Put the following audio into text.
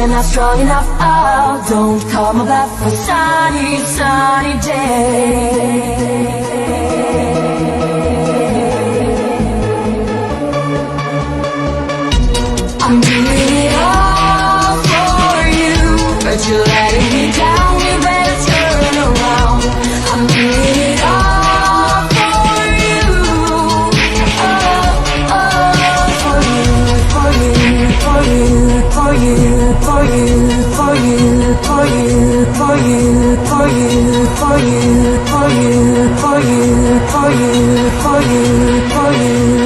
you're not strong enough. Oh, don't call my bluff. A sunny, sunny day. I'm doing it all for you, but you're letting me down. You better turn around. I'm doing it all for you. Oh, oh, for you, for you, for you, for you, for you, for you, for you, for you, for you, for you, for you, for you, for you, for you, for you.